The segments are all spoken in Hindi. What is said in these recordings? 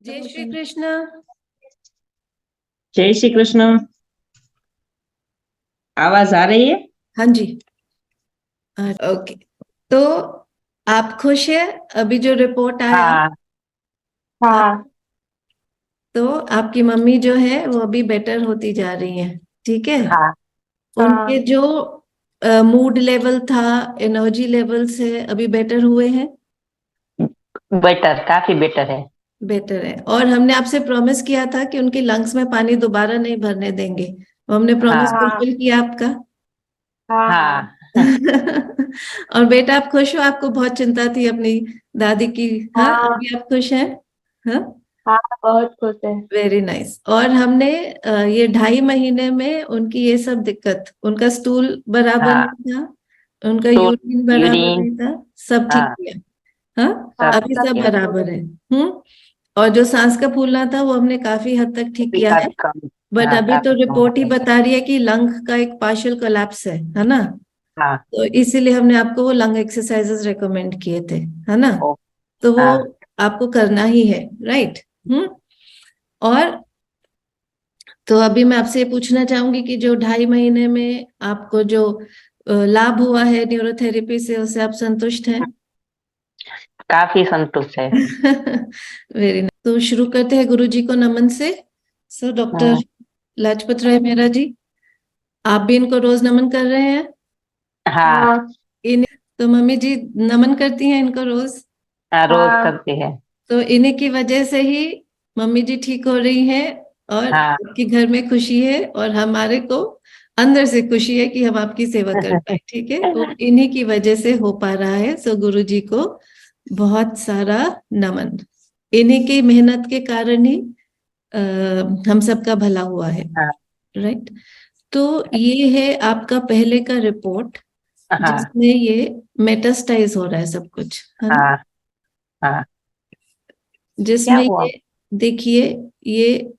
जय श्री कृष्ण। जय श्री कृष्ण। आवाज आ रही है? हाँ जी। ओके, तो आप खुश है? अभी जो रिपोर्ट आया, हाँ हाँ तो आपकी मम्मी जो है वो अभी बेटर होती जा रही है। ठीक है। हाँ उनके हाँ। जो मूड लेवल था, एनर्जी लेवल से अभी बेटर हुए हैं। बेटर, काफी बेटर है। बेटर है। और हमने आपसे प्रॉमिस किया था कि उनकी लंग्स में पानी दोबारा नहीं भरने देंगे। वो हमने प्रॉमिस हाँ फुलफिल किया आपका। हाँ और बेटा आप खुश हो? आपको बहुत चिंता थी अपनी दादी की। हाँ, हाँ अभी आप खुश हैं? हाँ, हाँ, बहुत खुश है। Very nice. और हमने ये 2.5 महीने में उनकी ये सब दिक्कत, उनका स्टूल बराबर हाँ, नहीं था, उनका तो यूरिन बराबर यूरिन। नहीं था, सब ठीक हाँ, किया। हाँ, सब अभी ठीक सब है। बराबर है। और जो सांस का फूलना था वो हमने काफी हद तक ठीक काफी किया है। हद कम। बट हाँ, अभी तो काफी कम हो रिपोर्ट ही गया। बता रही है कि लंग का एक पार्शियल कोलैप्स है ना। हाँ। तो इसीलिए हमने आपको वो लंग एक्सरसाइजेस रेकमेंड किए थे, है ना। ओ। तो वो हाँ आपको करना ही है, राइट। और तो अभी मैं आपसे ये पूछना चाहूंगी कि जो 2.5 महीने में आपको जो लाभ हुआ है न्यूरोथेरेपी से, उससे आप संतुष्ट हैं? काफी संतुष्ट है। Very nice. तो शुरू करते हैं गुरु जी को नमन से। सो डॉक्टर हम्म, लाजपत राय मेहरा जी, आप भी इनको रोज नमन कर रहे हैं? हाँ इन तो मम्मी जी नमन करती हैं इनको रोज। हाँ, रोज करते हैं। तो इन्हीं की वजह से ही मम्मी जी ठीक हो रही हैं, और हाँ। आपके घर में खुशी है, और हमारे को अंदर से खुशी है कि हम आपकी सेवा कर पाए। ठीक है, वो इन्हीं की वजह से हो पा रहा है। सो गुरु जी को बहुत सारा नमन। इन्हीं की मेहनत के कारण ही अ, हम सबका भला हुआ है, हाँ राइट। तो ये है आपका पहले का रिपोर्ट, हाँ जिसमें ये मेटास्टाइज हो रहा है सब कुछ, है ना। हाँ हाँ। क्या जिसमें हुआ? ये देखिए, ये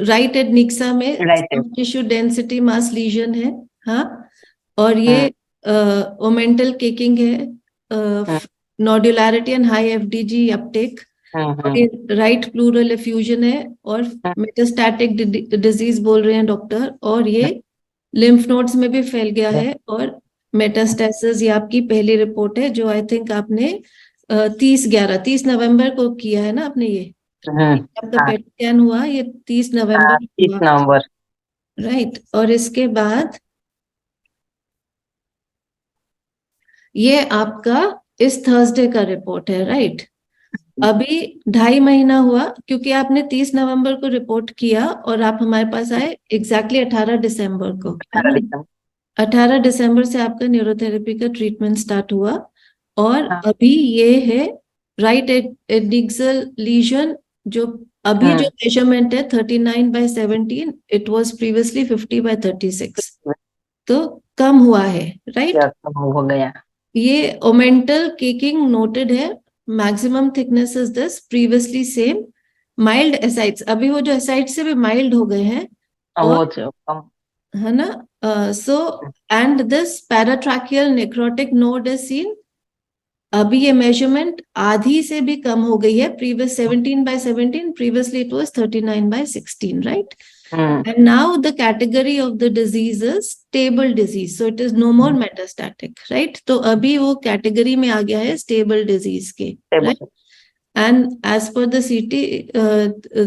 राइट एडनिक्सा में right. Tissue density mass lesion है। हाँ, और हम्म ये ओमेंटल केकिंग है, hmm nodularity and high FDG uptake, और हम्म ये राइट प्लूरल एफ्यूजन है, और मेटास्टैटिक डिजीज बोल रहे हैं डॉक्टर, और ये लिम्फ नोड्स में भी फैल गया है, और मेटास्टेसिस। ये आपकी पहली रिपोर्ट है जो आई थिंक आपने 30 नवंबर को किया है ना आपने ये। आपका हाँ पेट स्कैन हुआ ये 30 नवंबर हाँ, को 30 हुआ, नवंबर। राइट। और इसके बाद ये आपका इस थर्सडे का रिपोर्ट है, राइट। अभी 2.5 महीना हुआ, क्योंकि आपने 30 नवंबर को रिपोर्ट किया और आप हमारे पास आए एग्जैक्टली 18 दिसंबर को, है 18 ना। दिसंबर। 18 दिसंबर से आपका न्यूरोथेरेपी का ट्रीटमेंट स्टार्ट हुआ, और हाँ। अभी ये है राइट एडिक्सल लीजन। जो अभी जो हम्म। मेजरमेंट है 39/17, इट वाज प्रीवियसली 50/36। तो कम हुआ है, राइट। क्या कम हो गया? ये ओमेंटल केकिंग नोटेड है, maximum thickness is this, previously same. Mild ascites, अभी वो जो एसाइड्स से भी माइल्ड हो गए हैं, और वो जो कम। है ना। So and this paratracheal necrotic node is seen. अभी ये मेजरमेंट आधी से भी कम हो गई है, previous 17/17, previously it was 39/16, right. Hmm. And now the category of the disease is stable disease. So it is no more metastatic, right? तो अभी वो कैटेगरी में आ गया है stable disease के, right? And as per the CT,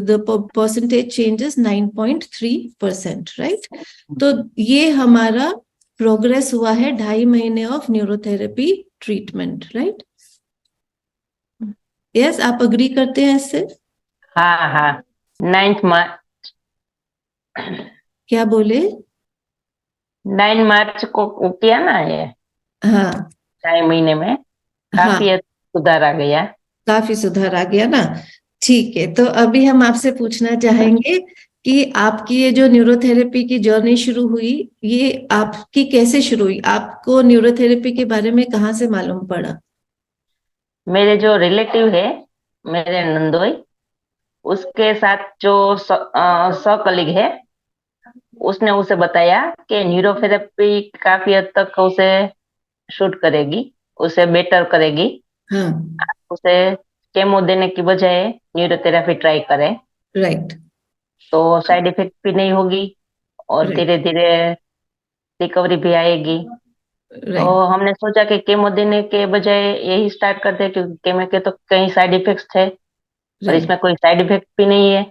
the percentage change is 9.3%, right? तो ये हमारा प्रोग्रेस हुआ है 2.5 महीने of neurotherapy treatment, right. Yes, आप अग्री करते हैं इससे? हाँ हाँ। 9 मार्च। क्या बोले? 9 मार्च को किया ना ये। हाँ 2.5 महीने में काफी हाँ, सुधार आ गया। काफी सुधार आ गया ना। ठीक है, तो अभी हम आपसे पूछना चाहेंगे कि आपकी ये जो न्यूरोथेरेपी की जर्नी शुरू हुई, ये आपकी कैसे शुरू हुई? आपको न्यूरोथेरेपी के बारे में कहाँ से मालूम पड़ा? मेरे जो रिलेटिव है, मेरे नंदोई, उसके साथ जो सौ कलीग है, उसने उसे बताया कि न्यूरोथेरेपी काफी हद तक उसे शूट करेगी, उसे बेटर करेगी। हाँ उसे केमो देने की बजाय न्यूरोथेरेपी ट्राई करें, राइट, तो साइड इफेक्ट भी नहीं होगी और राइट, धीरे धीरे रिकवरी भी आएगी। तो राइट, हमने सोचा कि केमो देने के बजाय यही स्टार्ट करते हैं, क्योंकि केमो के तो कई साइड इफेक्ट्स थे और राइट, इसमें कोई साइड इफेक्ट भी नहीं है।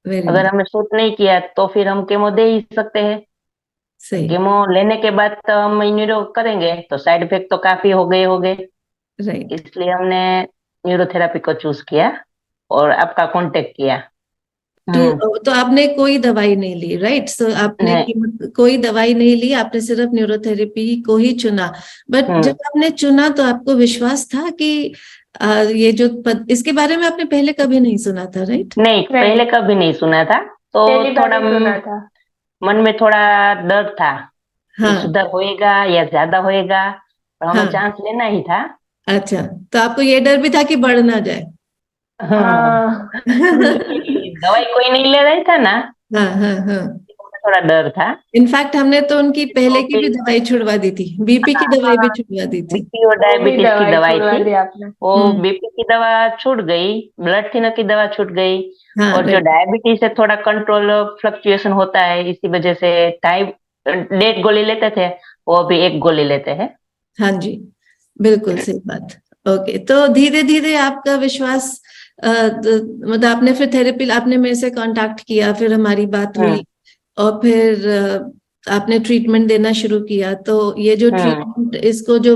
वेरी अगर नाइस, हमें सूट नहीं किया तो फिर हम केमो दे ही सकते हैं। सही, केमो लेने के बाद तो हम न्यूरो करेंगे तो साइड इफेक्ट तो काफी हो गए, राइट। इसलिए हमने न्यूरोथेरेपी को चूज किया और आपका कांटेक्ट किया। हम्म। तो आपने कोई दवाई नहीं ली, राइट? सो आपने नहीं। कोई दवाई नहीं ली, आपने सिर्फ न्यूरोथेरेपी को ही चुना। बट हम्म। जब आपने चुना तो आपको विश्वास था कि ये जो इसके बारे में आपने पहले कभी नहीं सुना था, राइट? नहीं, नहीं, पहले कभी नहीं सुना था, तो पहली बार थोड़ा ही सुना था। मन में थोड़ा डर था कि हाँ, सुधार होएगा या ज्यादा होएगा, और हमें हाँ, चांस लेना ही था। अच्छा, तो आपको ये डर भी था कि बढ़ ना जाए। हाँ, हाँ। क्योंकि दवाई कोई नहीं ले रही था ना, हाँ, हाँ, हाँ। मुझे थोड़ा डर था। इनफैक्ट हमने तो उनकी तो पहले की भी फिर दवाई छुड़वा दी थी, बीपी की दवाई भी हाँ, छुड़वा दी थी। बीपी और वो भी डायबिटीज की दवाई दवाई छुड़वा थी, दी आपने। वो हम्म, बीपी की दवा छूट गई, ब्लड थिनर की दवा छूट गई, हाँ, और जो राइट, डायबिटीज है थोड़ा कंट्रोल फ्लक्चुएशन होता है, इसी वजह से टाइप 1.5 गोली लेते थे, वो अभी 1 गोली लेते हैं। हाँ जी, बिल्कुल सही बात। ओके, तो धीरे धीरे आपका विश्वास मतलब आपने फिर थेरेपी, आपने मेरे से कांटेक्ट किया, फिर हमारी बात हुई, हम्म। और फिर आपने ट्रीटमेंट देना शुरू किया। तो ये जो हम्म। ट्रीटमेंट, इसको जो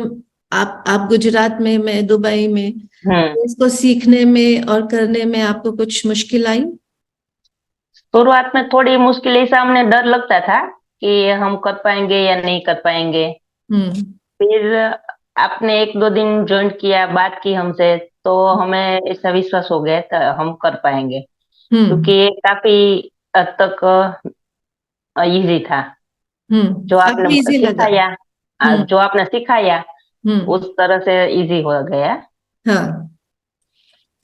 आप गुजरात में, मैं दुबई में, हम्म। तो इसको सीखने में और करने में आपको कुछ मुश्किल आई? शुरुआत में थोड़ी मुश्किल, ऐसा हमने डर लगता था कि हम कर पाएंगे या नहीं कर पाएंगे। हम्म, फिर आपने 1-2 दिन ज्वाइन किया, बात की हमसे, तो हमें ऐसा विश्वास हो गया तो हम कर पाएंगे, क्योंकि हम्म, ये काफी हद तक इजी था। जो आपको आपने इजी लगा? सिखाया, हम्म, जो आपने सिखाया हम्म, उस तरह से इजी हो गया। हाँ।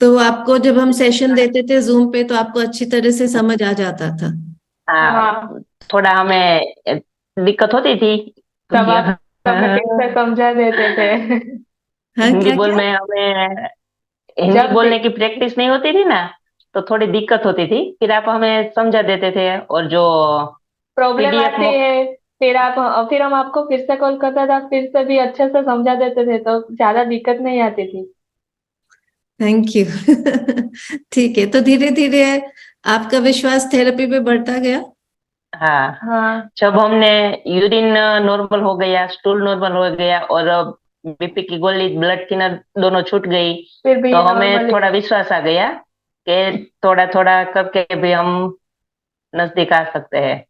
तो आपको जब हम सेशन देते थे जूम पे, तो आपको अच्छी तरह से समझ आ जाता था? हाँ, हाँ, थोड़ा हमें दिक्कत होती थी, तब क्योंकि आप हमें फिर से समझा देते थे। हाँ, हिंदी क्या बोल क्या? में हमें हिंदी जब बोलने की प्रैक्टिस नहीं होती थी ना, तो थोड़ी दिक्कत होती थी, फिर आप हमें समझा देते थे, और जो प्रॉब्लम पीडीएफ आती मॉक। है, फिर हम आपको फिर से कॉल करता था, फिर से भी अच्छे से समझा देते थे, तो ज्यादा दिक्कत नहीं आती थी। Thank you. ठीक है, तो धीरे धीरे आपका विश्वास थेरेपी पे बढ़ता गया? हाँ, हाँ, जब हमने यूरिन नॉर्मल हो गया, स्टूल नॉर्मल हो गया, और बीपी की गोली, ब्लड थिनर दोनों छूट गई, फिर भी तो ये हमें नॉर्मल थोड़ा है। विश्वास आ गया कि थोड़ा थोड़ा करके भी हम नजदीक आ सकते हैं।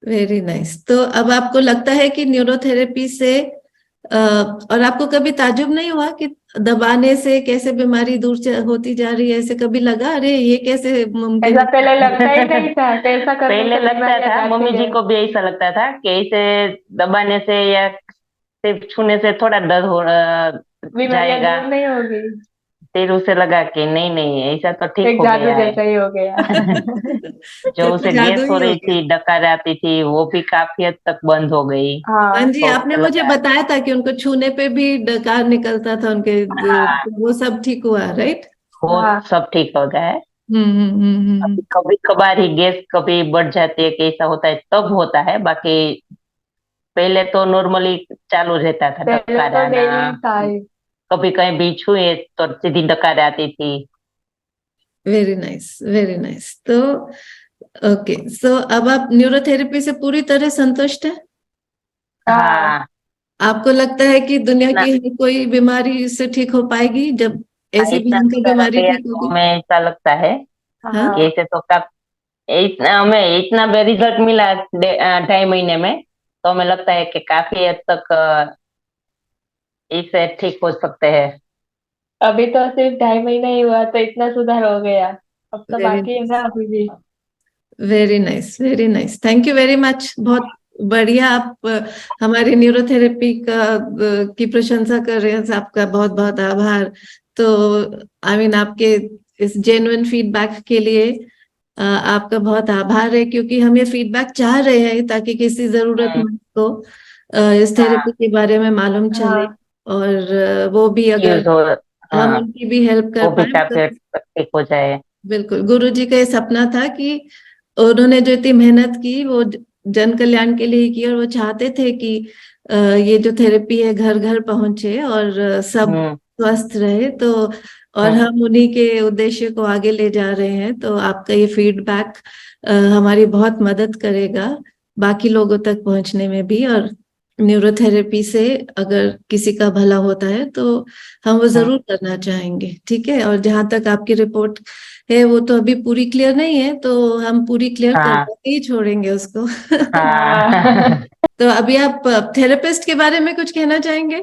Very nice. तो अब आपको लगता है कि न्यूरोथेरेपी से और आपको कभी ताज्जुब नहीं हुआ कि दबाने से कैसे बीमारी दूर होती जा रही है? ऐसे कभी लगा, अरे ये कैसे मुमकिन ऐसा हो पहले सकता लगता ही है? नहीं था, कैसा करने पहले से लगता बीमारियां था, जाती मम्मी जी है। को भी ऐसा लगता था कि इसे दबाने से या सिर्फ छूने से थोड़ा डर हो बीमारियां जाएगा। दूर नहीं होगी। फिर उसे लगा कि नहीं नहीं, ऐसा तो ठीक एक हो जादू गया है। जैसा ही हो गया। जो ये तो उसे जादू गैस हो ही हो रही गया। थी, डकार आती थी, वो भी काफी हद तक बंद हो गई। हाँ हाँ, जी, तो आपने उसे मुझे लगा, बताया था कि उनको छूने पे भी डकार निकलता था उनके, हाँ, वो सब ठीक हुआ, राइट? वो हाँ, सब ठीक हो गया है। हम्म, हम्म, अभी कभी कभार ही गैस कभी बढ़ जाती है, कैसा होता है तब होता है, बाकी पहले तो नॉर्मली चालू रहता था पहले डकार तो आना। डेली था ही। कभी कहीं भी छुए तो सीधी डकार आती थी। Very nice, very nice. तो ओके, सो अब आप न्यूरोथेरेपी से पूरी तरह संतुष्ट हैं? हाँ, हाँ। आपको लगता है कि दुनिया इतना की हर कोई बीमारी इससे ठीक हो पाएगी, जब ऐसी इतना भयंकर सुधार हो बीमारी गया ठीक तो होगी? हमें ऐसा लगता है हाँ, कि हाँ, ऐसे तो इतना हमें इतना रिजल्ट मिला 2.5 महीने में, तो हमें लगता है कि काफी हद तक इससे ठीक हो सकते हैं। अभी तो सिर्फ 2.5 महीना ही हुआ तो इतना सुधार हो गया। अब तो वेरी बाकी है ना नाइस, अभी भी। Very nice, very nice, thank you very much. बहुत बढ़िया, आप हमारी न्यूरोथेरेपी का की प्रशंसा कर रहे हैं, आपका बहुत बहुत आभार। तो आई मीन आपके इस जेन्युइन फीडबैक के लिए आपका बहुत आभार है, क्योंकि हम ये फीडबैक चाह रहे हैं ताकि किसी हम्म। जरूरतमंद को इस थेरेपी हाँ, के बारे में मालूम चले, हाँ, और वो भी अगर यूज हो। हम हाँ, उनकी भी हेल्प वो कर भी पाए। चाहते ठीक हो जाए। बिल्कुल, गुरुजी का ये सपना था कि उन्होंने जो इतनी मेहनत की वो जन कल्याण के लिए की, और वो चाहते थे कि ये जो थेरेपी है घर घर पहुंचे और सब हम्म स्वस्थ रहे। तो और हम्म हम उन्हीं के उद्देश्य को आगे ले जा रहे हैं। तो आपका ये फीडबैक हमारी बहुत मदद करेगा बाकी लोगों तक पहुंचने में भी। और न्यूरोथेरेपी से अगर किसी का भला होता है तो हम वो जरूर करना चाहेंगे, ठीक है। और जहां तक आपकी रिपोर्ट है वो तो अभी पूरी क्लियर नहीं है, तो हम पूरी क्लियर हाँ करके ही छोड़ेंगे उसको। हाँ। तो अभी आप थेरेपिस्ट के बारे में कुछ कहना चाहेंगे?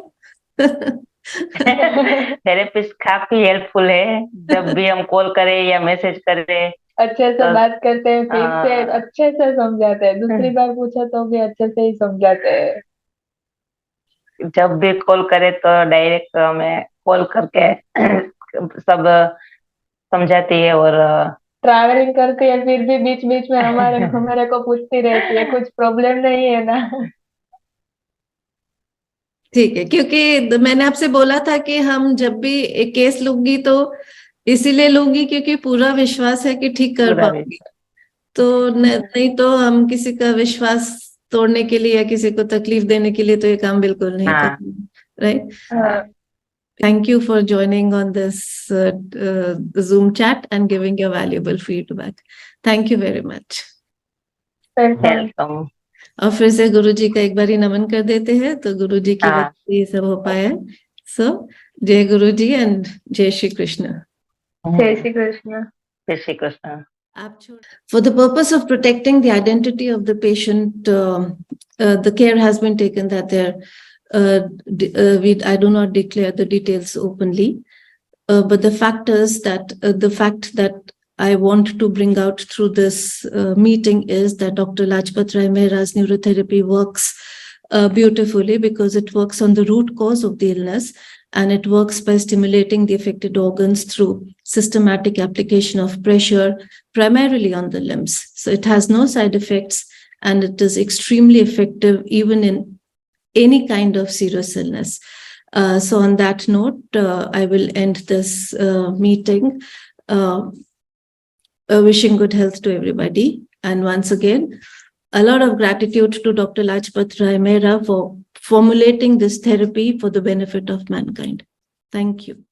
थेरेपिस्ट काफी हेल्पफुल है, जब भी हम कॉल करें या मैसेज करें अच्छे से तो बात करते हैं, फिर से आ, अच्छे से समझाते हैं, दूसरी बार पूछा तो भी अच्छे से ही समझाते हैं। जब भी कॉल करे तो डायरेक्ट हमें कॉल करके सब समझाती है। और ट्रैवलिंग करती है फिर भी बीच बीच में हमारे को पूछती रहती है, कुछ प्रॉब्लम नहीं है ना। ठीक है, क्योंकि मैंने आपसे बोला था कि हम जब भी एक केस लूंगी तो इसीलिए लूंगी क्योंकि पूरा विश्वास है कि ठीक कर पूरा भी। पाऊंगी। तो नहीं तो हम किसी का विश्वास तोड़ने के लिए या किसी को तकलीफ देने के लिए तो ये काम बिल्कुल नहीं हाँ करेंगे, राइट। हाँ, Thank you for joining on this Zoom chat and giving your valuable feedback. Thank you very much. Welcome. Welcome. और फिर से गुरुजी का एक बारी नमन कर देते हैं, तो गुरुजी की वजह हाँ, से ये सब हो पाया। सो जय गुरुजी एंड जय श्री कृष्ण। जय श्री कृष्ण। जय Shri Krishna. For the purpose of protecting the identity of the patient, the care has been taken that I do not declare the details openly. But the fact that I want to bring out through this meeting is that Dr. Lajpat Rai Mehra's neurotherapy works beautifully because it works on the root cause of the illness, and it works by stimulating the affected organs through systematic application of pressure, primarily on the limbs. So it has no side effects, and it is extremely effective even in any kind of serious illness. So on that note, I will end this meeting, wishing good health to everybody. And once again, a lot of gratitude to Dr. Lajpat Rai Mehra for formulating this therapy for the benefit of mankind. Thank you.